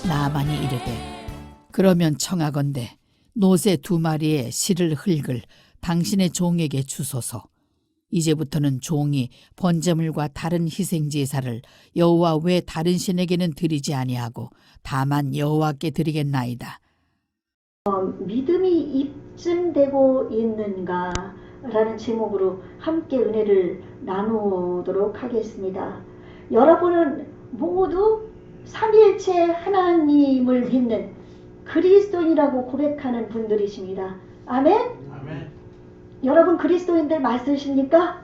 나만이 이르되 그러면 청하건대 노새 2마리의 실을 흙을 당신의 종에게 주소서. 이제부터는 종이 번제물과 다른 희생 제사를 여호와 외 다른 신에게는 드리지 아니하고 다만 여호와께 드리겠나이다. 믿음이 입증되고 있는가? 라는 제목으로 함께 은혜를 나누도록 하겠습니다. 여러분은 모두 삼위일체 하나님을 믿는 그리스도인이라고 고백하는 분들이십니다. 아멘? 아멘. 여러분 그리스도인들 맞으십니까?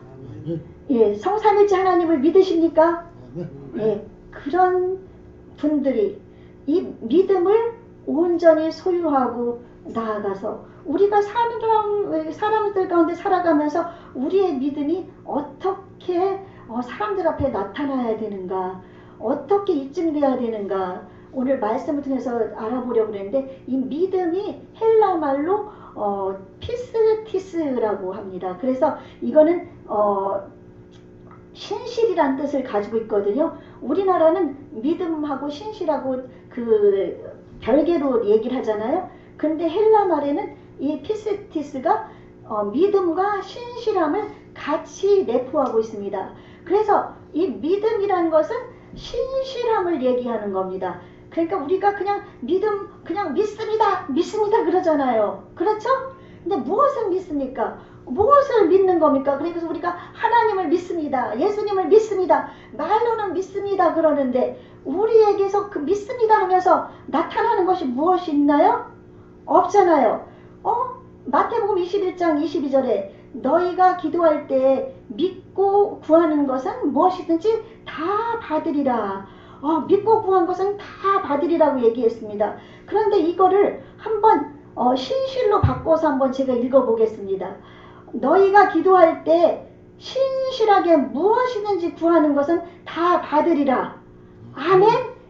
예, 성삼위일체 하나님을 믿으십니까? 예, 그런 분들이 이 믿음을 온전히 소유하고 나아가서 우리가 사람들 가운데 살아가면서 우리의 믿음이 어떻게 사람들 앞에 나타나야 되는가, 어떻게 입증되어야 되는가, 오늘 말씀을 통해서 알아보려고 했는데, 이 믿음이 헬라 말로 피스티스라고 합니다. 그래서 이거는 신실이란 뜻을 가지고 있거든요. 우리나라는 믿음하고 신실하고 그 별개로 얘기를 하잖아요. 근데 헬라 말에는 이 피스티스가 믿음과 신실함을 같이 내포하고 있습니다. 그래서 이 믿음이라는 것은 신실함을 얘기하는 겁니다. 그러니까 우리가 그냥 믿음, 그냥 믿습니다 그러잖아요. 그렇죠? 근데 무엇을 믿습니까? 무엇을 믿는 겁니까? 그래서 우리가 하나님을 믿습니다. 예수님을 믿습니다. 말로는 믿습니다 그러는데 우리에게서 그 믿습니다 하면서 나타나는 것이 무엇이 있나요? 없잖아요. 마태복음 21장 22절에 너희가 기도할 때 믿고 구하는 것은 무엇이든지 다 받으리라. 믿고 구한 것은 다 받으리라고 얘기했습니다. 그런데 이거를 한번 신실로 바꿔서 한번 제가 읽어보겠습니다. 너희가 기도할 때 신실하게 무엇이든지 구하는 것은 다 받으리라. 아멘?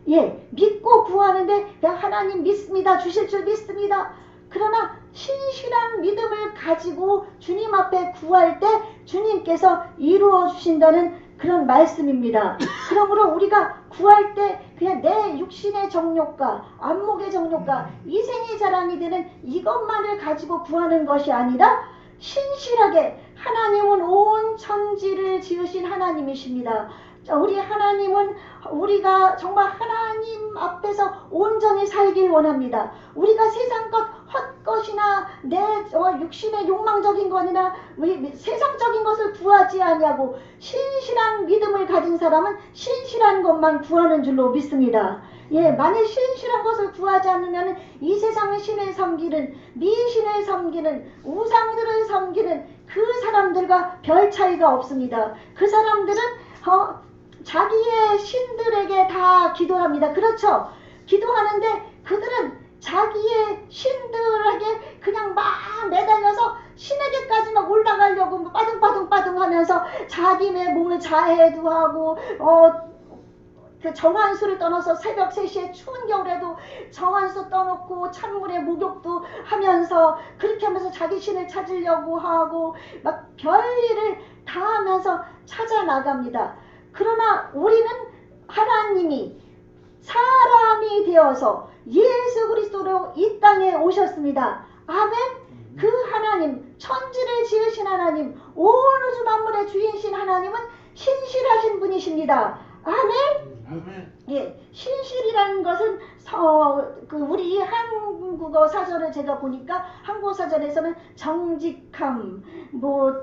예, 믿고 구하는데 그냥 하나님 믿습니다. 주실 줄 믿습니다. 그러나 신실한 믿음을 가지고 주님 앞에 구할 때 주님께서 이루어 주신다는 그런 말씀입니다. 그러므로 우리가 구할 때 그냥 내 육신의 정욕과 안목의 정욕과 이생의 자랑이 되는 이것만을 가지고 구하는 것이 아니라 신실하게, 하나님은 온 천지를 지으신 하나님이십니다. 우리 하나님은 우리가 정말 하나님 앞에서 온전히 살길 원합니다. 우리가 세상 것, 헛것이나 내 육신의 욕망적인 것이나 세상적인 것을 구하지 아니하고 신실한 믿음을 가진 사람은 신실한 것만 구하는 줄로 믿습니다. 예, 만일 신실한 것을 구하지 않으면 이 세상의 신을 섬기는, 미신을 섬기는, 우상들을 섬기는 그 사람들과 별 차이가 없습니다. 그 사람들은 자기의 신들에게 다 기도합니다. 그렇죠? 기도하는데 그들은 자기의 신들에게 그냥 막 매달려서 신에게까지 막 올라가려고 빠둥빠둥 하면서 자기의 몸을 자해도 하고 그 정한수를 떠나서 새벽 3시에 추운 겨울에도 정한수 떠놓고 찬물에 목욕도 하면서 그렇게 하면서 자기 신을 찾으려고 하고 막 별일을 다 하면서 찾아 나갑니다. 그러나 우리는 하나님이 사람이 되어서 예수 그리스도로 이 땅에 오셨습니다. 아멘. 그 하나님, 천지를 지으신 하나님, 온 우주 만물의 주인이신 하나님은 신실하신 분이십니다. 아멘. 아멘. 예, 신실이라는 것은 우리 한국어 사전을 제가 보니까 한국어 사전에서는 정직함,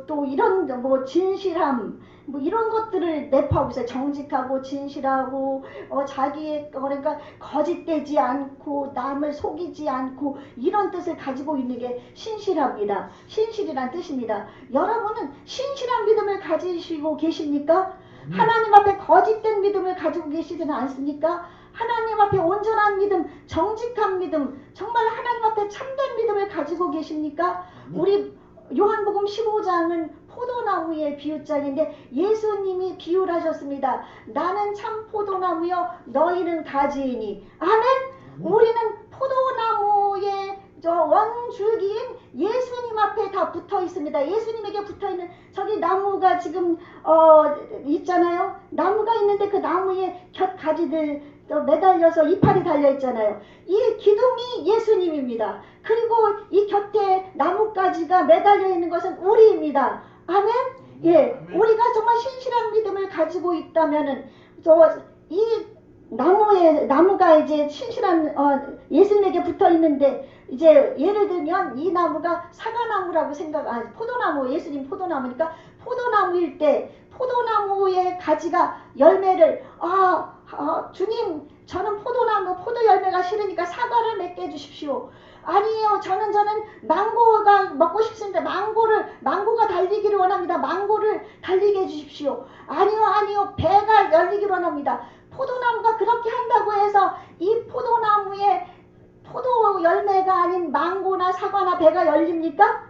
또 이런 진실함, 이런 것들을 내포하고 있어요. 정직하고 진실하고 자기의 그러니까 거짓되지 않고 남을 속이지 않고 이런 뜻을 가지고 있는 게 신실합니다. 신실이란 뜻입니다. 여러분은 신실한 믿음을 가지시고 계십니까? 하나님 앞에 거짓된 믿음을 가지고 계시지는 않습니까? 하나님 앞에 온전한 믿음, 정직한 믿음, 정말 하나님 앞에 참된 믿음을 가지고 계십니까? 우리 요한복음 15장은 포도나무의 비유장인데 예수님이 비유를 하셨습니다. 나는 참 포도나무여 너희는 가지이니. 아멘. 우리는 포도나무의 원줄기인 예수님 앞에 다 붙어 있습니다. 예수님에게 붙어 있는 저기 나무가 지금 있잖아요. 나무가 있는데 그 나무의 곁 가지들 또 매달려서 이파리 달려있잖아요. 이 기둥이 예수님입니다. 그리고 이 곁에 나뭇가지가 매달려 있는 것은 우리입니다. 아멘? 예, 우리가 정말 신실한 믿음을 가지고 있다면은 이 나무가 이제 신실한 예수님에게 붙어 있는데, 이제 예를 들면 이 나무가 사과나무라고 포도나무, 예수님 포도나무니까 포도나무일 때 포도나무의 가지가 열매를 주님, 저는 포도 열매가 싫으니까 사과를 맺게 해주십시오. 아니요, 저는 망고가 먹고 싶습니다. 망고가 달리기를 원합니다. 망고를 달리게 해주십시오. 아니요, 배가 열리기를 원합니다. 포도나무가 그렇게 한다고 해서 이 포도나무에 포도 열매가 아닌 망고나 사과나 배가 열립니까?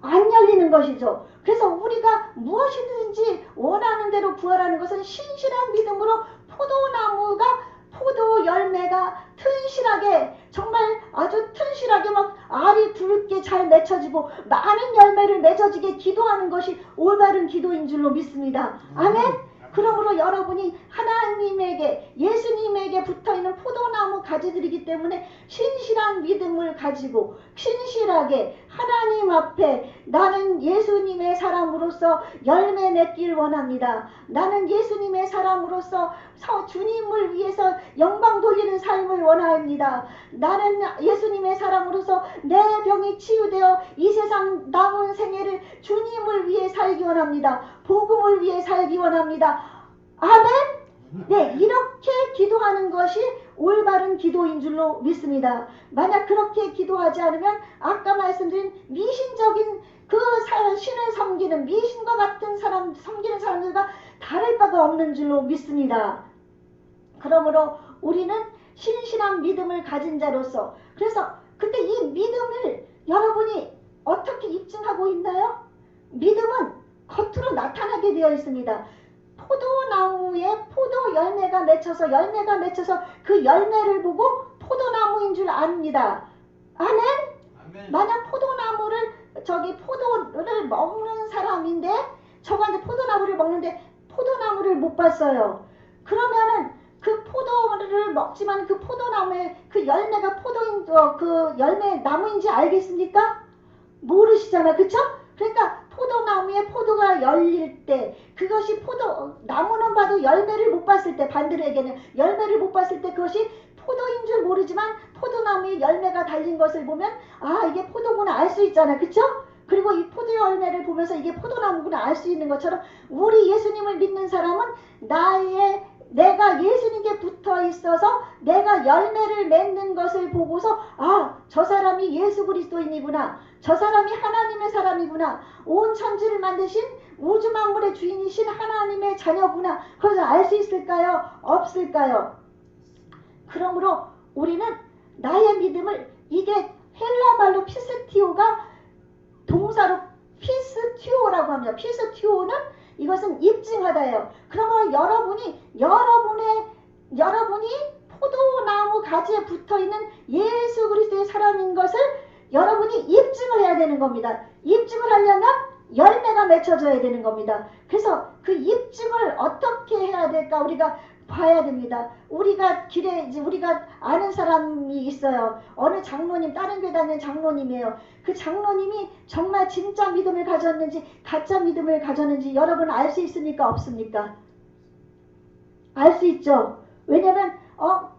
안 열리는 것이죠. 그래서 우리가 무엇이든지 원하는 대로 구하라는 것은 신실한 믿음으로 포도나무가 포도 열매가 튼실하게, 정말 아주 튼실하게 막 알이 굵게 잘 맺혀지고 많은 열매를 맺어지게 기도하는 것이 올바른 기도인 줄로 믿습니다. 아멘. 그러므로 여러분이 하나님에게, 예수님에게 붙어있는 포도나무 가지들이기 때문에 신실한 믿음을 가지고 신실하게 하나님 앞에 나는 예수님의 사람으로서 열매 맺길 원합니다. 나는 예수님의 사람으로서 주님을 위해서 영광 돌리는 삶을 원합니다. 나는 예수님의 사람으로서 내 병이 치유되어 이 세상 남은 생애를 주님을 위해 살기 원합니다. 복음을 위해 살기 원합니다. 아멘? 네, 이렇게 기도하는 것이 올바른 기도인 줄로 믿습니다. 만약 그렇게 기도하지 않으면 아까 말씀드린 미신적인 신을 섬기는 미신과 같은 섬기는 사람들과 다를 바가 없는 줄로 믿습니다. 그러므로 우리는 신실한 믿음을 가진 자로서, 근데 이 믿음을 여러분이 어떻게 입증하고 있나요? 믿음은 겉으로 나타나게 되어 있습니다. 포도나무에 포도 열매가 맺혀서 그 열매를 보고 포도나무인 줄 압니다. 아멘? 만약 포도를 먹는 사람인데, 저가 이제 포도나무를 먹는데 포도나무를 못 봤어요. 그러면은 그 포도를 먹지만 그 포도나무에 그 열매가 그 열매 나무인지 알겠습니까? 모르시잖아, 그쵸? 그러니까 포도나무에 포도가 열릴 때, 그것이 나무는 봐도 열매를 못 봤을 때, 반대로 얘기하면 열매를 못 봤을 때 그것이 포도인 줄 모르지만 포도나무에 열매가 달린 것을 보면 이게 포도구나 알 수 있잖아, 그쵸? 그리고 이 포도 열매를 보면서 이게 포도나무구나 알 수 있는 것처럼, 우리 예수님을 믿는 사람은 내가 예수님께 붙어 있어서 내가 열매를 맺는 것을 보고서 저 사람이 예수 그리스도인이구나, 저 사람이 하나님의 사람이구나, 온 천지를 만드신 우주 만물의 주인이신 하나님의 자녀구나, 그래서 알 수 있을까요? 없을까요? 그러므로 우리는 나의 믿음을, 이게 헬라 말로 피스티오가 동사로 피스티오라고 합니다. 피스티오는 이것은 입증하다예요. 그러므로 여러분이 포도나무 가지에 붙어있는 예수 그리스도의 사람인 것을 여러분이 입증을 해야 되는 겁니다. 입증을 하려면 열매가 맺혀져야 되는 겁니다. 그래서 그 입증을 어떻게 해야 될까 우리가 봐야 됩니다. 우리가 아는 사람이 있어요. 어느 장로님, 다른 교회 다니는 장로님이에요. 그 장로님이 정말 진짜 믿음을 가졌는지 가짜 믿음을 가졌는지 여러분 알 수 있습니까? 없습니까? 알 수 있죠. 왜냐면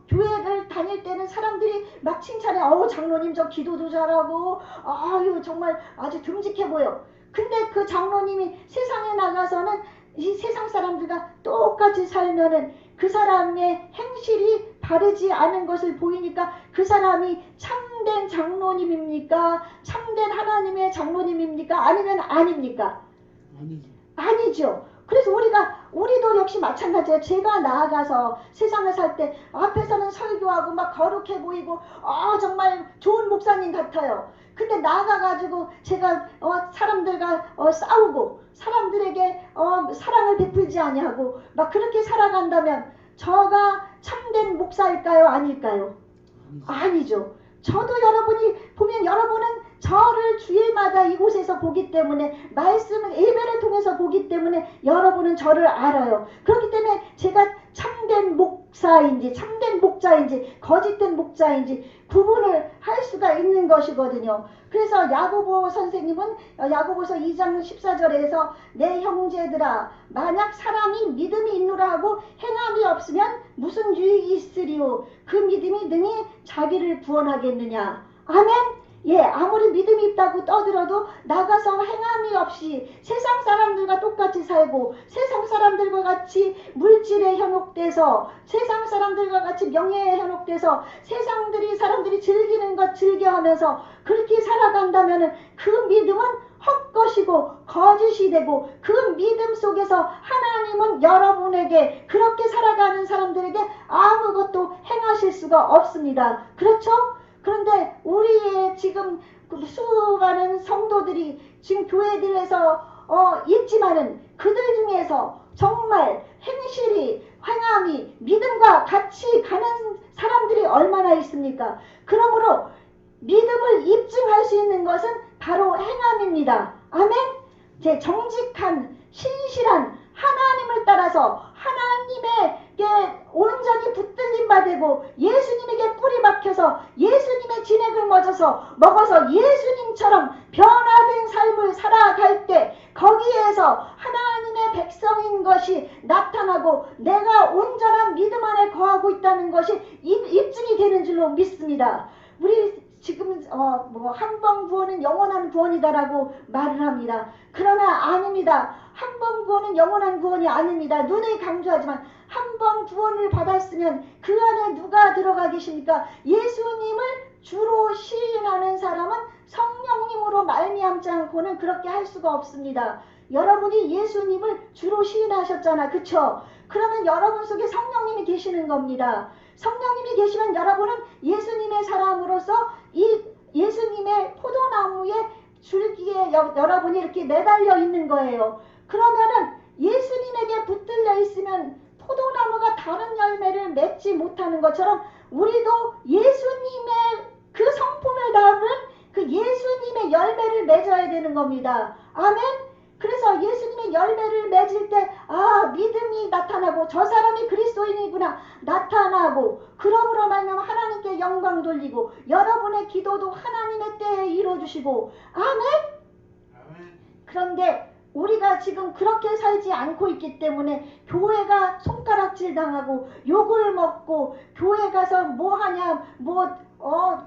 교회를 다닐 때는 사람들이 막 칭찬해. 장로님 저 기도도 잘하고 정말 아주 듬직해 보여. 근데 그 장로님이 세상에 나가서는 이 세상 사람들과 똑같이 살면은 그 사람의 행실이 바르지 않은 것을 보이니까 그 사람이 참된 장로님입니까? 참된 하나님의 장로님입니까? 아니면 아닙니까? 아니죠. 그래서 우리도 역시 마찬가지예요. 제가 나아가서 세상을 살 때 앞에서는 설교하고 막 거룩해 보이고 정말 좋은 목사님 같아요. 근데 나가가지고 제가 사람들과 싸우고 사람들에게 사랑을 베풀지 아니하고 막 그렇게 살아간다면 저가 참된 목사일까요? 아닐까요? 아니죠. 저도 여러분이 보면 여러분은 저를 주일마다 이곳에서 보기 때문에 말씀을 예배를 통해서 보기 때문에 여러분은 저를 알아요. 그렇기 때문에 제가 참된 목사인지 참된 목자인지 거짓된 목자인지 구분을 할 수가 있는 것이거든요. 그래서 야고보 선생님은 야고보서 2장 14절에서 내 형제들아 만약 사람이 믿음이 있노라 하고 행함이 없으면 무슨 유익이 있으리요 그 믿음이 능히 자기를 구원하겠느냐. 아멘. 예, 아무리 믿음이 있다고 떠들어도 나가서 행함이 없이 세상 사람들과 똑같이 살고 세상 사람들과 같이 물질에 현혹돼서 세상 사람들과 같이 명예에 현혹돼서 사람들이 즐기는 것 즐겨하면서 그렇게 살아간다면 그 믿음은 헛것이고 거짓이 되고 그 믿음 속에서 하나님은 여러분에게 그렇게 살아가는 사람들에게 아무것도 행하실 수가 없습니다. 그렇죠? 그런데 우리의 지금 수많은 성도들이 지금 교회들에서 있지만은 그들 중에서 정말 행함이 믿음과 같이 가는 사람들이 얼마나 있습니까? 그러므로 믿음을 입증할 수 있는 것은 바로 행함입니다. 아멘. 제 정직한 신실한 하나님을 따라서 하나님에게 온전히 붙들림 받고 예수님에게 뿌리 박혀서 예수님의 진액을 먹어서 예수님처럼 변화된 삶을 살아갈 때 거기에서 하나님의 백성인 것이 나타나고 내가 온전한 믿음 안에 거하고 있다는 것이 입증이 되는 줄로 믿습니다. 우리 지금 한 번 구원은 영원한 구원이다라고 말을 합니다. 그러나 아닙니다. 한 번 구원은 영원한 구원이 아닙니다. 눈에 강조하지만 한 번 구원을 받았으면 그 안에 누가 들어가 계십니까? 예수님을 주로 시인하는 사람은 성령님으로 말미암지 않고는 그렇게 할 수가 없습니다. 여러분이 예수님을 주로 시인하셨잖아. 그쵸? 그러면 여러분 속에 성령님이 계시는 겁니다. 성령님이 계시면 여러분은 예수님의 사람으로서 이 예수님의 포도나무의 줄기에 여러분이 이렇게 매달려 있는 거예요. 그러면은 예수님에게 붙들려 있으면 포도나무가 다른 열매를 맺지 못하는 것처럼 우리도 예수님의 그 성품을 담은 그 예수님의 열매를 맺어야 되는 겁니다. 아멘. 그래서 예수님의 열매를 맺을 때 믿음이 나타나고 저 사람이 그리스도인이구나 나타나고 그러므로 말미암아 하나님께 영광 돌리고 여러분의 기도도 하나님의 때에 이루어주시고 아멘. 그런데 우리가 지금 그렇게 살지 않고 있기 때문에 교회가 손가락질 당하고 욕을 먹고 교회 가서 뭐 하냐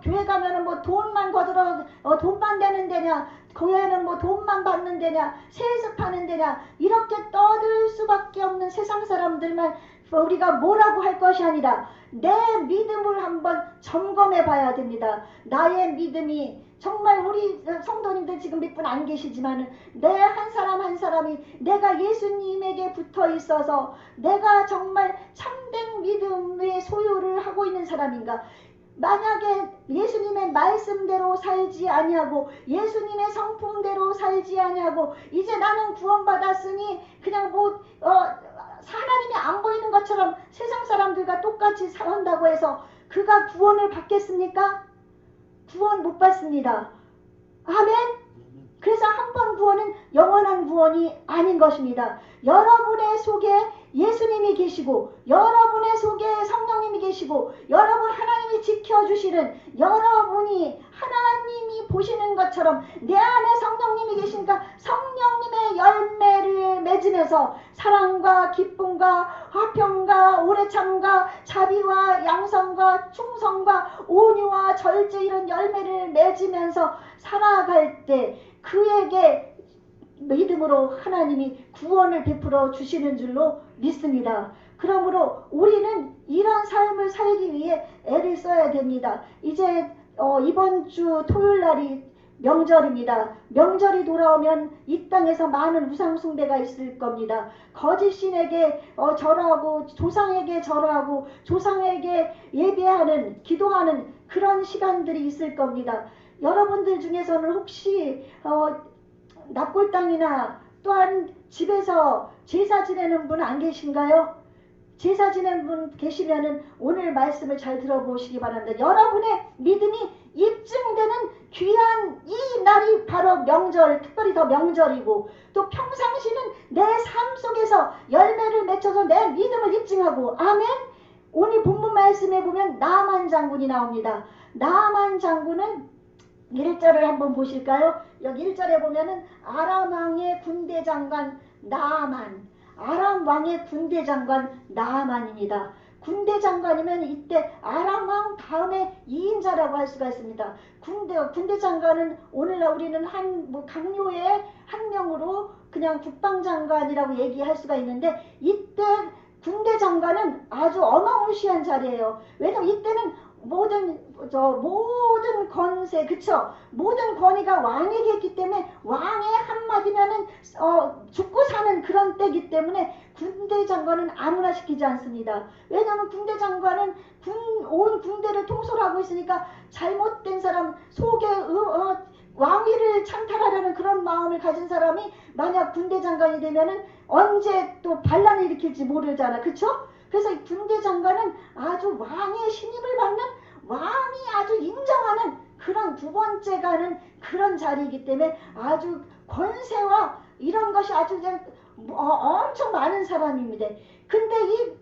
교회 가면은 돈만 거들어 돈만 되는 데냐 교회는 돈만 받는 데냐 세습하는 데냐 이렇게 떠들 수밖에 없는 세상 사람들만 우리가 뭐라고 할 것이 아니라 내 믿음을 한번 점검해 봐야 됩니다. 나의 믿음이 정말 우리 성도님들 지금 몇 분 안 계시지만 내 한 사람 한 사람이 내가 예수님에게 붙어 있어서 내가 정말 참된 믿음의 소유를 하고 있는 사람인가. 만약에 예수님의 말씀대로 살지 아니하고 예수님의 성품대로 살지 아니하고 이제 나는 구원받았으니 그냥 하나님이 안 보이는 것처럼 세상 사람들과 똑같이 산다고 해서 그가 구원을 받겠습니까? 구원 못 받습니다. 아멘. 그래서 한 번 구원은 영원한 구원이 아닌 것입니다. 여러분의 속에 예수님이 계시고 여러분의 속에 성령님이 계시고 여러분 하나님이 지켜주시는 여러분이 하나님이 보시는 것처럼 내 안에 성령님이 계시니까 성령님의 열매를 맺으면서 사랑과 기쁨과 화평과 오래참과 자비와 양성과 충성과 온유와 절제 이런 열매를 맺으면서 살아갈 때 그에게 믿음으로 하나님이 구원을 베풀어 주시는 줄로 믿습니다. 그러므로 우리는 이런 삶을 살기 위해 애를 써야 됩니다. 이제 이번 주 토요일 날이 명절입니다. 명절이 돌아오면 이 땅에서 많은 우상 숭배가 있을 겁니다. 거짓 신에게 절하고 조상에게 절하고 조상에게 예배하는 기도하는 그런 시간들이 있을 겁니다. 여러분들 중에서는 혹시 납골당이나 또한 집에서 제사 지내는 분 안 계신가요? 제사 지낸 분 계시면은 오늘 말씀을 잘 들어보시기 바랍니다. 여러분의 믿음이 입증되는 귀한 이 날이 바로 명절, 특별히 더 명절이고, 또 평상시는 내 삶 속에서 열매를 맺혀서 내 믿음을 입증하고, 아멘. 오늘 본문 말씀에 보면 나만 장군이 나옵니다. 나만 장군은 1절을 한번 보실까요? 여기 1절에 보면은 아람 왕의 군대 장관 나아만, 아람 왕의 군대 장관 나아만입니다. 군대 장관이면 이때 아람 왕 다음에 2인자라고 할 수가 있습니다. 군대 장관은 오늘날 우리는 강요의 한 명으로 그냥 국방장관이라고 얘기할 수가 있는데, 이때 군대 장관은 아주 어마무시한 자리예요. 왜냐면 이때는 모든 권세, 그쵸? 모든 권위가 왕에게 있기 때문에 왕의 한마디면은 죽고 사는 그런 때이기 때문에 군대 장관은 아무나 시키지 않습니다. 왜냐하면 군대 장관은 온 군대를 통솔하고 있으니까 잘못된 사람 속에 왕위를 창탈하려는 그런 마음을 가진 사람이 만약 군대 장관이 되면은 언제 또 반란을 일으킬지 모르잖아, 그쵸? 그래서 이 군대 장관은 아주 왕의 신임을 받는, 왕이 아주 인정하는 그런 두 번째 가는 그런 자리이기 때문에 아주 권세와 이런 것이 아주 엄청 많은 사람입니다. 근데 이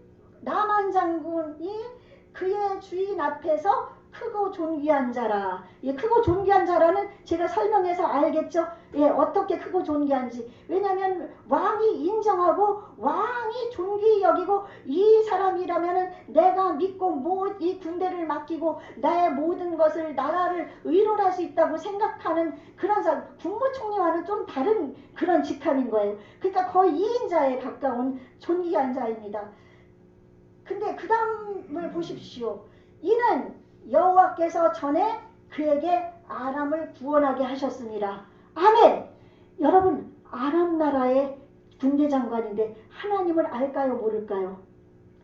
나만 장군이 그의 주인 앞에서 크고 존귀한 자라. 예, 크고 존귀한 자라는 제가 설명해서 알겠죠? 예, 어떻게 크고 존귀한지. 왜냐하면 왕이 인정하고 왕이 존귀히 여기고, 이 사람이라면은 내가 믿고 이 군대를 맡기고 나의 모든 것을, 나라를 의논할 수 있다고 생각하는 그런 사람, 국무총리와는 좀 다른 그런 직함인 거예요. 그러니까 거의 2인자에 가까운 존귀한 자입니다. 근데 그 다음을 보십시오. 이는 여호와께서 전에 그에게 아람을 구원하게 하셨습니다. 아멘. 여러분, 아람 나라의 군대 장관인데 하나님을 알까요, 모를까요?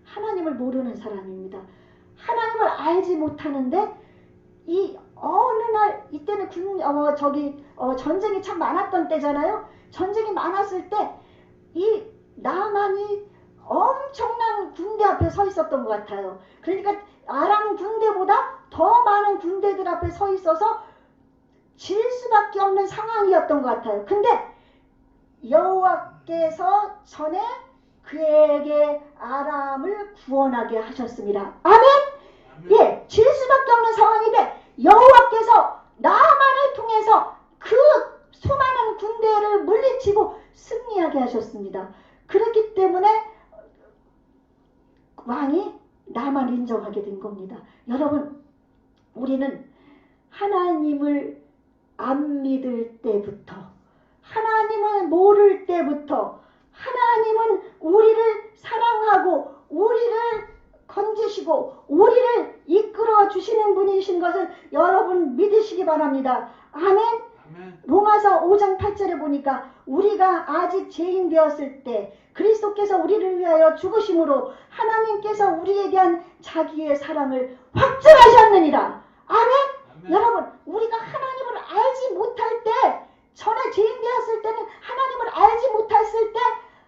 하나님을 모르는 사람입니다. 하나님을 알지 못하는데 이 어느 날, 이때는 전쟁이 참 많았던 때잖아요. 전쟁이 많았을 때 이 나만이 엄청난 군대 앞에 서 있었던 것 같아요. 그러니까 아람 군대보다 더 많은 군대들 앞에 서 있어서 질 수밖에 없는 상황이었던 것 같아요. 근데 여호와께서 전에 그에게 아람을 구원하게 하셨습니다. 아멘? 예, 질 수밖에 없는 상황인데 여호와께서 나만을 통해서 그 수많은 군대를 물리치고 승리하게 하셨습니다. 그렇기 때문에 왕이 나만 인정하게 된 겁니다. 여러분, 우리는 하나님을 안 믿을 때부터, 하나님을 모를 때부터, 하나님은 우리를 사랑하고 우리를 건지시고 우리를 이끌어 주시는 분이신 것을 여러분 믿으시기 바랍니다. 아멘. 로마서 5장 8절에 보니까 우리가 아직 죄인 되었을 때 그리스도께서 우리를 위하여 죽으심으로 하나님께서 우리에 대한 자기의 사랑을 확증하셨느니라. 아멘? 여러분, 우리가 하나님을 알지 못할 때, 전에 죄인 되었을 때는 하나님을 알지 못했을 때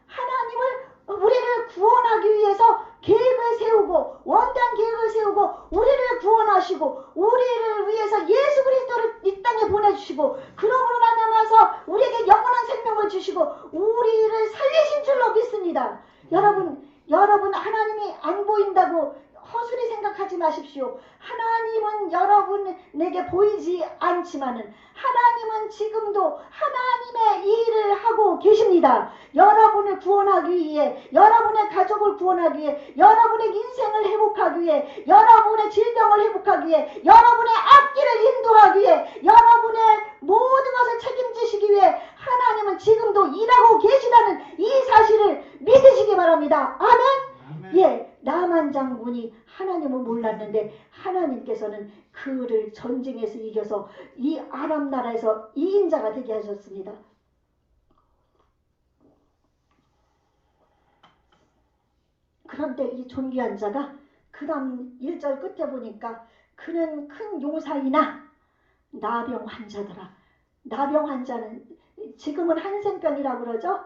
하나님을 우리를 구원하기 위해서 계획을 세우고, 원대한 계획을 세우고 우리를 구원하시고 우리를 위해서 예수 그리스도를 이 땅에 보내주시고, 그러므로 말미암아서 우리에게 영원한 생명을 주시고 우리를 살리신 줄로 믿습니다. 여러분 하나님이 안 보인다고 허술히 생각하지 마십시오. 하나님은 여러분에게 보이지 않지만은 하나님은 지금도 하나님의 일을 하고 계십니다. 여러분을 구원하기 위해, 여러분의 가족을 구원하기 위해, 여러분의 인생을 회복하기 위해, 여러분의 질병을 회복하기 위해, 여러분의 앞길을 인도하기 위해, 여러분의 모든 것을 책임지시기 위해 하나님은 지금도 일하고 계시다는 이 사실을 믿으시기 바랍니다. 아멘. 예, 나만 장군이 하나님을 몰랐는데 하나님께서는 그를 전쟁에서 이겨서 이 아람 나라에서 2인자가 되게 하셨습니다. 그런데 이 존귀한 자가 그 다음 1절 끝에 보니까 그는 큰 용사이나 나병 환자더라. 나병 환자는 지금은 한센병이라고 그러죠.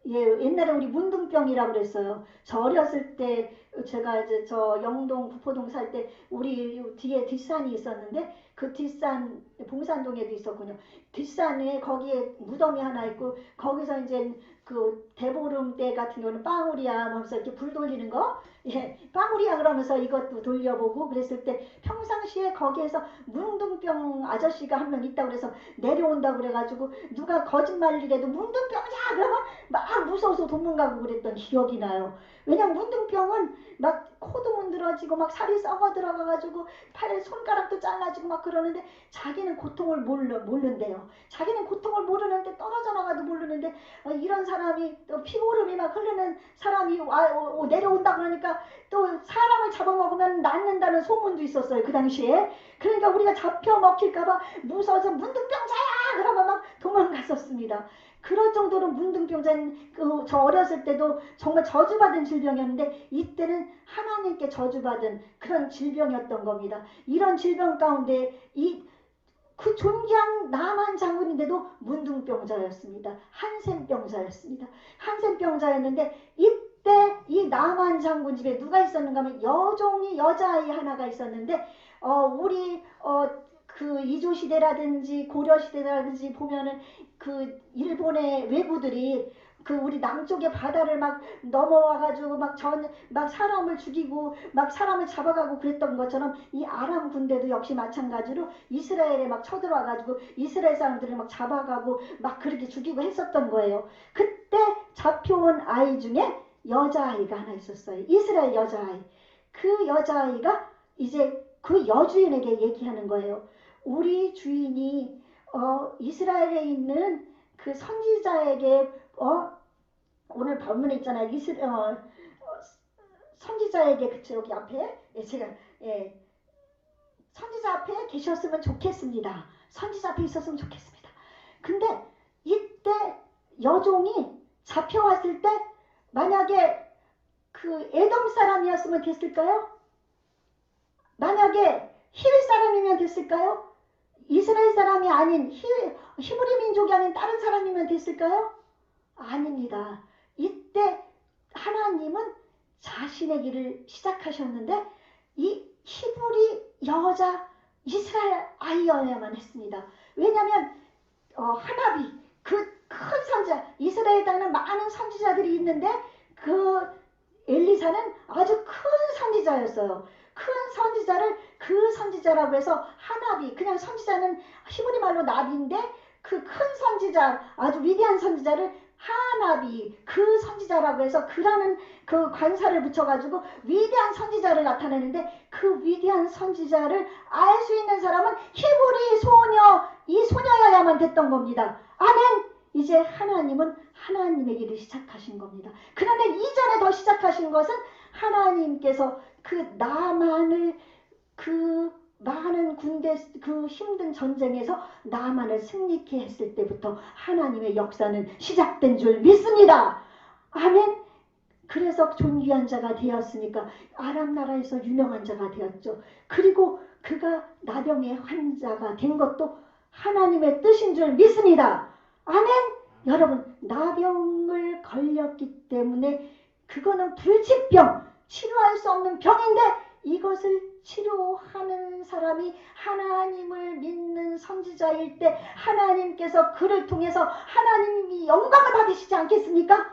예, 옛날에 우리 문둥병이라고 그랬어요. 저 어렸을 때 제가 이제 저 영동 구포동 살 때 우리 뒤에 뒷산이 있었는데 그 뒷산 봉산동에도 있었군요. 뒷산에 거기에 무덤이 하나 있고 거기서 이제 그 대보름 때 같은 경우는 빵우리야 하면서 이렇게 불 돌리는 거, 예, 빵우리야 그러면서 이것도 돌려보고 그랬을 때 평상시에 거기에서 문둥병 아저씨가 한 명 있다고 그래서 내려온다고 그래가지고 누가 거짓말이라도 문둥병이야 그러면 막 무서워서 도망가고 그랬던 기억이 나요. 왜냐면 문둥병은 막 코도 문드러지고 막 살이 썩어 들어가가지고 팔에 손가락도 잘라지고 막 그러는데 자기는 고통을 모른대요. 자기는 고통을 모르는데 떨어져 나가도 모르는데 이런 사람이 또 피고름이 막 흐르는 사람이 내려온다 그러니까 또 사람을 잡아먹으면 낫는다는 소문도 있었어요. 그 당시에. 그러니까 우리가 잡혀 먹힐까봐 무서워서 문둥병자야 그러면 막 도망갔었습니다. 그럴 정도로 문둥병자는 저 어렸을 때도 정말 저주받은 질병이었는데 이때는 하나님께 저주받은 그런 질병이었던 겁니다. 이런 질병 가운데 그 존귀한 나만 장군인데도 문둥병자였습니다. 한센병자였습니다. 한센병자였는데 이때 이 나만 장군 집에 누가 있었는가 하면 여자아이 하나가 있었는데 우리 그 이조 시대라든지 고려 시대라든지 보면은 그 일본의 왜구들이 그 우리 남쪽의 바다를 막 넘어와가지고 막 사람을 죽이고 막 사람을 잡아가고 그랬던 것처럼 이 아람 군대도 역시 마찬가지로 이스라엘에 막 쳐들어와가지고 이스라엘 사람들을 막 잡아가고 막 그렇게 죽이고 했었던 거예요. 그때 잡혀온 아이 중에 여자아이가 하나 있었어요. 이스라엘 여자아이. 그 여자아이가 이제 그 여주인에게 얘기하는 거예요. 우리 주인이 이스라엘에 있는 그 선지자에게 오늘 본문에 있잖아요. 선지자에게 그쵸 여기 앞에 제가 선지자 앞에 계셨으면 좋겠습니다. 선지자 앞에 있었으면 좋겠습니다. 근데 이때 여종이 잡혀왔을 때 만약에 그 에돔 사람이었으면 됐을까요? 만약에 히위 사람이면 됐을까요? 이스라엘 사람이 아닌 히브리 민족이 아닌 다른 사람이면 됐을까요? 아닙니다. 이때 하나님은 자신의 길을 시작하셨는데 이 히브리 여자 이스라엘 아이여야만 했습니다. 왜냐하면 하나비 그 큰 선지자 이스라엘 땅에는 많은 선지자들이 있는데 그 엘리사는 아주 큰 선지자였어요. 큰 선지자를 그 선지자라고 해서 하나비 그냥 선지자는 히브리 말로 나비인데 그 큰 선지자 아주 위대한 선지자를 하나비 그 선지자라고 해서 그라는 그 관사를 붙여가지고 위대한 선지자를 나타내는데 그 위대한 선지자를 알 수 있는 사람은 히브리 소녀 이 소녀여야만 됐던 겁니다. 아멘. 이제 하나님은 하나님의 길을 시작하신 겁니다. 그런데 이전에 더 시작하신 것은 하나님께서 그 나만을 그 많은 군대 그 힘든 전쟁에서 나만을 승리케 했을 때부터 하나님의 역사는 시작된 줄 믿습니다. 아멘. 그래서 존귀한 자가 되었으니까 아람 나라에서 유명한 자가 되었죠. 그리고 그가 나병의 환자가 된 것도 하나님의 뜻인 줄 믿습니다. 아멘. 여러분 나병을 걸렸기 때문에 그거는 불치병 치료할 수 없는 병인데 이것을 치료하는 사람이 하나님을 믿는 선지자일 때 하나님께서 그를 통해서 하나님이 영광을 받으시지 않겠습니까?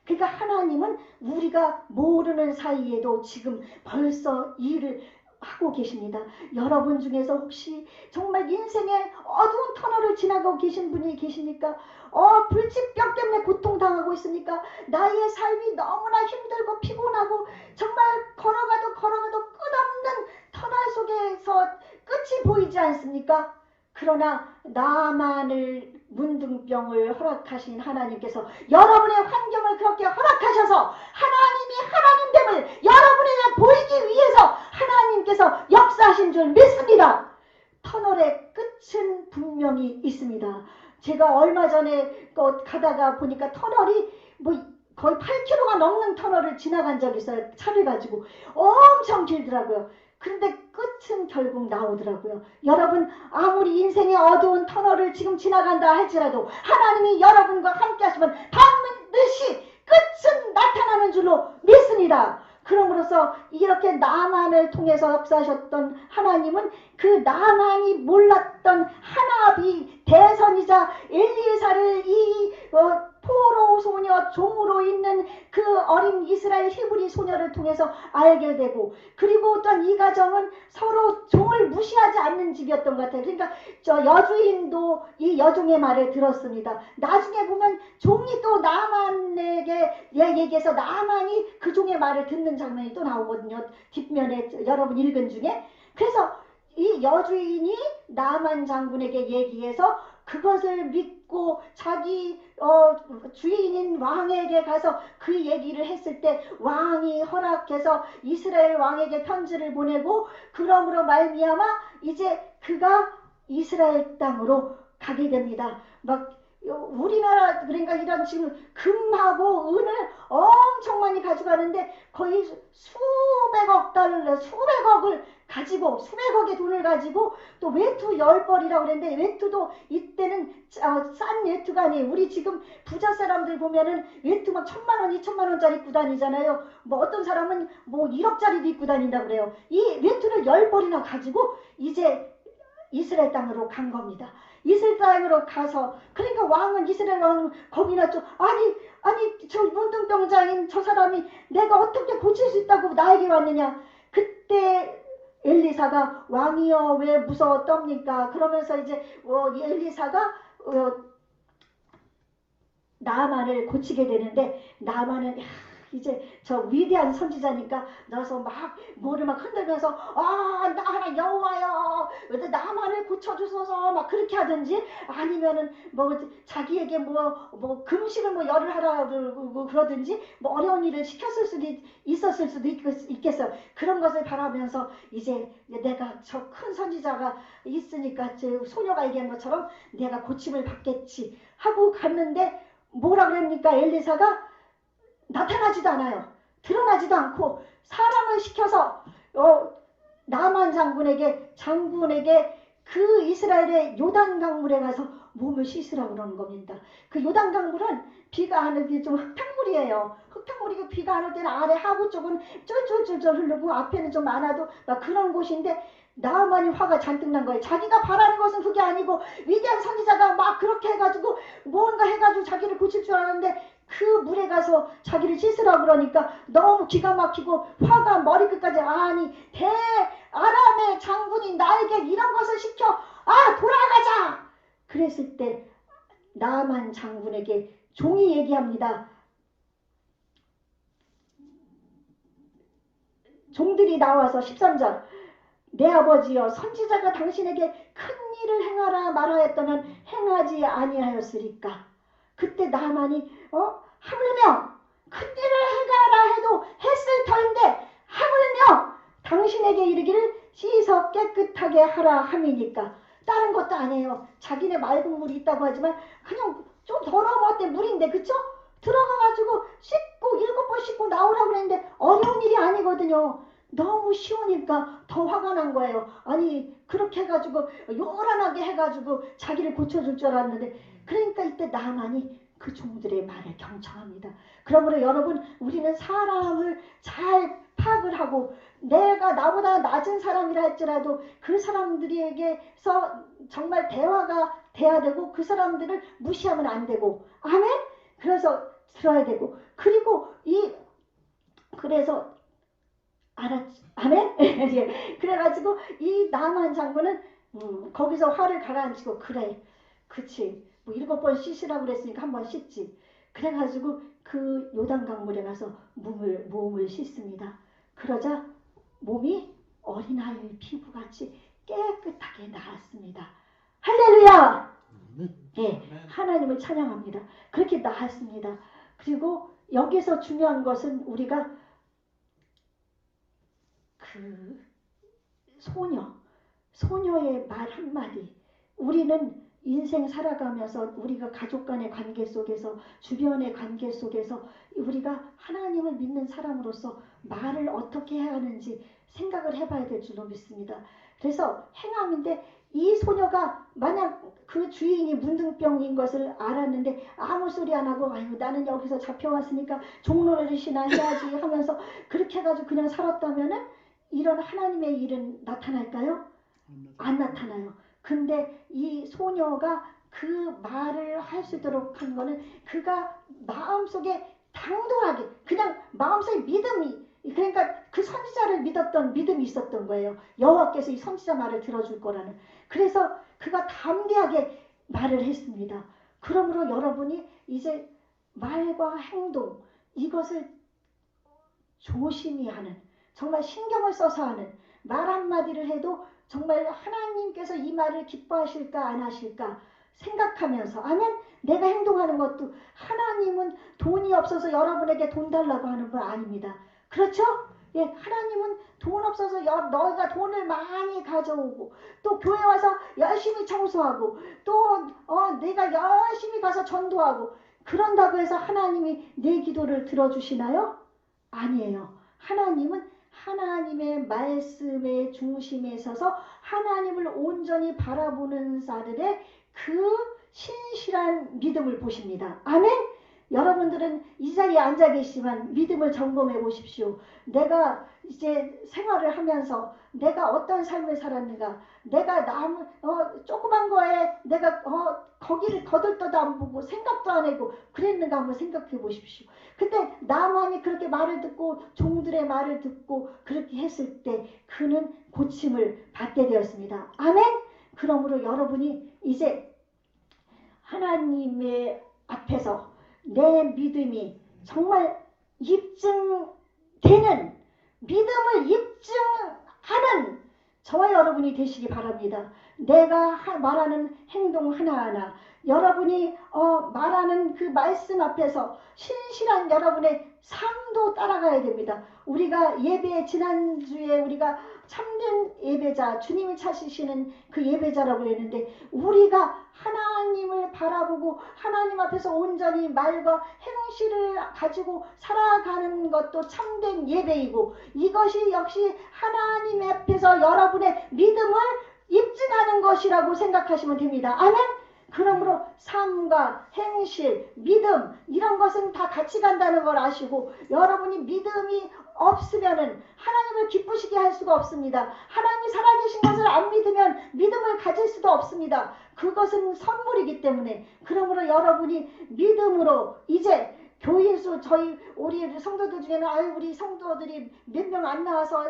그러니까 하나님은 우리가 모르는 사이에도 지금 벌써 일을 하고 계십니다. 여러분 중에서 혹시 정말 인생의 어두운 터널을 지나가고 계신 분이 계십니까? 불치병 때문에 고통당하고 있습니까? 나의 삶이 너무나 힘들고 피곤하고 정말 걸어가도 끝없는 터널 속에서 끝이 보이지 않습니까? 그러나 나만을 문둥병을 허락하신 하나님께서 여러분의 환경을 그렇게 허락하셔서 하나님이 하나님됨을 여러분에게 보이기 위해서 하나님께서 역사하신 줄 믿습니다. 터널의 끝은 분명히 있습니다. 제가 얼마 전에 가다가 보니까 터널이 거의 8km가 넘는 터널을 지나간 적이 있어요. 차를 가지고 엄청 길더라고요. 그런데 끝은 결국 나오더라고요. 여러분 아무리 인생의 어두운 터널을 지금 지나간다 할지라도 하나님이 여러분과 함께 하시면 반드시 끝은 나타나는 줄로 믿습니다. 그러므로서 이렇게 나만을 통해서 역사하셨던 하나님은 그 나만이 몰랐던 하나비 대선이자 엘리사를 이 포로 소녀 종으로 있는 그 어린 이스라엘 히브리 소녀를 통해서 알게 되고, 그리고 또한 이 가정은 서로 종을 무시하지 않는 집이었던 것 같아요. 그러니까 저 여주인도 이 여종의 말을 들었습니다. 나중에 보면 종이 또 나만에게 얘기해서 나만이 그 종의 말을 듣는 장면이 또 나오거든요. 뒷면에 여러분 읽은 중에. 그래서 이 여주인이 나만 장군에게 얘기해서 그것을 믿고 자기 주인인 왕에게 가서 그 얘기를 했을 때 왕이 허락해서 이스라엘 왕에게 편지를 보내고, 그러므로 말미암아 이제 그가 이스라엘 땅으로 가게 됩니다. 막 우리나라 그러니까 이런 지금 금하고 은을 엄청 많이 가져가는데 거의 수백억 달러, 수백억을 가지고, 수백억의 돈을 가지고 또 외투 10벌이라고 그랬는데, 외투도 이때는 싼 외투가 아니에요. 우리 지금 부자 사람들 보면은 외투 막 1,000만 원, 2,000만 원짜리 입고 다니잖아요. 뭐 어떤 사람은 뭐 1억짜리도 입고 다닌다 그래요. 이 외투를 10벌이나 가지고 이제 이스라엘 땅으로 간 겁니다. 이스라엘 땅으로 가서, 그러니까 왕은, 이스라엘 왕은 겁이 났죠. 아니 저 문둥병자인 저 사람이 내가 어떻게 고칠 수 있다고 나에게 왔느냐. 그때 엘리사가 왕이여 왜 무서웠답니까? 그러면서 이제 엘리사가 나만을 고치게 되는데, 나만은 이제 저 위대한 선지자니까 나서 막 뭐를 막 흔들면서 나하나 여호와여 나만을 고쳐주소서 막 그렇게 하든지, 아니면은 뭐 자기에게 뭐 금식을 뭐 열을 하라 그러든지 뭐 어려운 일을 시켰을 수도 있었을 수도 있겠어요. 그런 것을 바라면서 이제 내가 저 큰 선지자가 있으니까 저 소녀가 얘기한 것처럼 내가 고침을 받겠지 하고 갔는데, 뭐라 그럽니까? 엘리사가 나타나지도 않아요. 드러나지도 않고 사람을 시켜서 나만 장군에게 그 이스라엘의 요단강물에 가서 몸을 씻으라고 그러는 겁니다. 그 요단강물은 비가 안 올 때 좀 흙탕물이에요. 흙탕물이고 비가 안 올 때는 아래 하부 쪽은 쫄쫄쫄쫄 흐르고 앞에는 좀 많아도 막 그런 곳인데, 나만이 화가 잔뜩 난 거예요. 자기가 바라는 것은 그게 아니고 위대한 선지자가 막 그렇게 해가지고 뭔가 해가지고 자기를 고칠 줄 알았는데, 그 물에 가서 자기를 씻으라고 그러니까 너무 기가 막히고 화가 머리끝까지, 아니 대아람의 장군이 나에게 이런 것을 시켜, 돌아가자. 그랬을 때 나만 장군에게 종이 얘기합니다. 종들이 나와서 13절 내 아버지여 선지자가 당신에게 큰 일을 행하라 말하였다면 행하지 아니하였으리까. 그때 나만이 하물며 큰 일을 행하라 해도 했을 터인데 하물며 당신에게 이르기를 씻어 깨끗하게 하라 함이니까. 다른 것도 아니에요. 자기네 맑은 물이 있다고 하지만 그냥 좀 더러운 어때 물인데, 그쵸? 들어가가지고 씻고 7번 씻고 나오라고 그랬는데 어려운 일이 아니거든요. 너무 쉬우니까 더 화가 난 거예요. 아니 그렇게 해가지고 요란하게 해가지고 자기를 고쳐줄 줄 알았는데, 그러니까 이때 나만이 그 종들의 말을 경청합니다. 그러므로 여러분, 우리는 사람을 잘 파악을 하고, 내가 나보다 낮은 사람이라 할지라도 그 사람들에게서 정말 대화가 돼야 되고, 그 사람들을 무시하면 안 되고, 아멘? 그래서 들어야 되고, 그리고 그래서 아멘? 그래가지고 이 나만 장군은 거기서 화를 가라앉히고, 그래 그치 뭐 7번 씻으라고 그랬으니까 한 번 씻지. 그래가지고 그 요단강물에 가서 몸을 씻습니다. 그러자 몸이 어린아이 피부같이 깨끗하게 나았습니다. 할렐루야. 예, 하나님을 찬양합니다. 그렇게 나았습니다. 그리고 여기서 중요한 것은 우리가 그 소녀의 말 한마디, 우리는 인생 살아가면서 우리가 가족 간의 관계 속에서, 주변의 관계 속에서 우리가 하나님을 믿는 사람으로서 말을 어떻게 해야 하는지 생각을 해봐야 될 줄로 믿습니다. 그래서 행함인데 이 소녀가 만약 그 주인이 문둥병인 것을 알았는데 아무 소리 안 하고 아유 나는 여기서 잡혀왔으니까 종노릇이나 해야지 하면서 그렇게 해가지고 그냥 살았다면은 이런 하나님의 일은 나타날까요? 안 나타나요. 근데 이 소녀가 그 말을 할 수 있도록 한 거는 그가 마음속에 당돌하게 그냥 마음속에 믿음이 그러니까 그 선지자를 믿었던 믿음이 있었던 거예요. 여호와께서 이 선지자 말을 들어줄 거라는. 그래서 그가 담대하게 말을 했습니다. 그러므로 여러분이 이제 말과 행동 이것을 조심히 하는 정말 신경을 써서 하는 말 한마디를 해도 정말 하나님께서 이 말을 기뻐하실까 안 하실까 생각하면서 아멘. 내가 행동하는 것도 하나님은 돈이 없어서 여러분에게 돈 달라고 하는 건 아닙니다. 그렇죠? 예, 하나님은 돈 없어서 너희가 돈을 많이 가져오고 또 교회 와서 열심히 청소하고 또 내가 열심히 가서 전도하고 그런다고 해서 하나님이 내 기도를 들어주시나요? 아니에요. 하나님은 하나님의 말씀의 중심에 서서 하나님을 온전히 바라보는 자들의 그 신실한 믿음을 보십니다. 아멘? 여러분들은 이 자리에 앉아 계시지만 믿음을 점검해 보십시오. 내가 이제 생활을 하면서 내가 어떤 삶을 살았는가, 내가 조그만 거에 내가 거기를 거들떠도 안 보고 생각도 안 하고 그랬는가 한번 생각해 보십시오. 근데 나만이 그렇게 말을 듣고 종들의 말을 듣고 그렇게 했을 때 그는 고침을 받게 되었습니다. 아멘? 그러므로 여러분이 이제 하나님의 앞에서 내 믿음이 정말 입증되는 믿음을 입증하는 저와 여러분이 되시기 바랍니다. 내가 말하는 행동 하나하나 여러분이 말하는 그 말씀 앞에서 신실한 여러분의 삶도 따라가야 됩니다. 우리가 예배 지난주에 우리가 참된 예배자 주님이 찾으시는 그 예배자라고 했는데 우리가 하나님을 바라보고 하나님 앞에서 온전히 말과 행실을 가지고 살아가는 것도 참된 예배이고 이것이 역시 하나님 앞에서 여러분의 믿음을 입증하는 것이라고 생각하시면 됩니다. 아멘? 그러므로 삶과 행실, 믿음 이런 것은 다 같이 간다는 걸 아시고 여러분이 믿음이 없으면은 하나님을 기쁘시게 할 수가 없습니다. 하나님이 살아계신 것을 안 믿으면 믿음을 가질 수도 없습니다. 그것은 선물이기 때문에 그러므로 여러분이 믿음으로 이제 교인수 우리 성도들 중에는 우리 성도들이 몇 명 안 나와서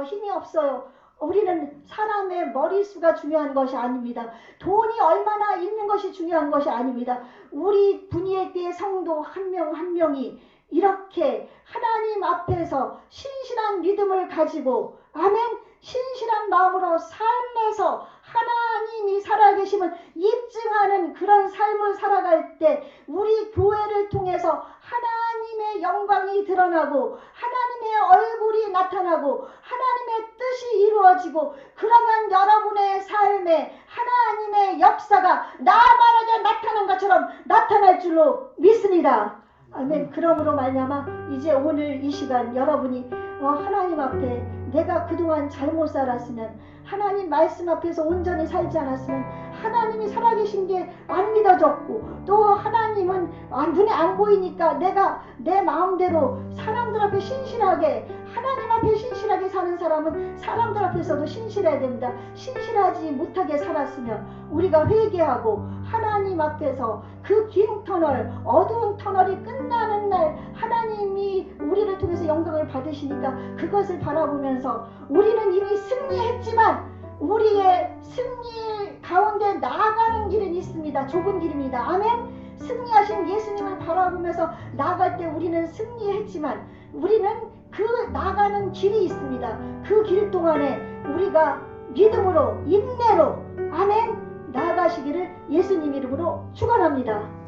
힘이 없어요. 우리는 사람의 머릿수가 중요한 것이 아닙니다. 돈이 얼마나 있는 것이 중요한 것이 아닙니다. 우리 분위기의 성도 한 명 한 명이 이렇게 하나님 앞에서 신실한 믿음을 가지고 아멘 신실한 마음으로 삶에서 하나님이 살아계심을 입증하는 그런 삶을 살아갈 때 우리 교회를 통해서 하나님의 영광이 드러나고 하나님의 얼굴이 나타나고 하나님의 뜻이 이루어지고 그러면 여러분의 삶에 하나님의 역사가 나만에게 나타난 것처럼 나타날 줄로 믿습니다. 아멘. 그러므로 말미암아 이제 오늘 이 시간 여러분이 하나님 앞에 내가 그동안 잘못 살았으면 하나님 말씀 앞에서 온전히 살지 않았으면 하나님이 살아계신 게 안 믿어졌고 또 하나님은 눈에 안 보이니까 내가 내 마음대로 사람들 앞에 신실하게 하나님 앞에 신실하게 사는 사람은 사람들 앞에서도 신실해야 됩니다. 신실하지 못하게 살았으면 우리가 회개하고 하나님 앞에서 그 긴 터널 어두운 터널이 끝나는 날 하나님이 우리를 통해서 영광을 받으시니까 그것을 바라보면서 우리는 이미 승리했지만 우리의 승리 가운데 나아가는 길은 있습니다. 좁은 길입니다. 아멘. 승리하신 예수님을 바라보면서 나아갈 때 우리는 승리했지만 우리는 그 나가는 길이 있습니다. 그 길 동안에 우리가 믿음으로 인내로 아멘 나아가시기를 예수님 이름으로 축원합니다.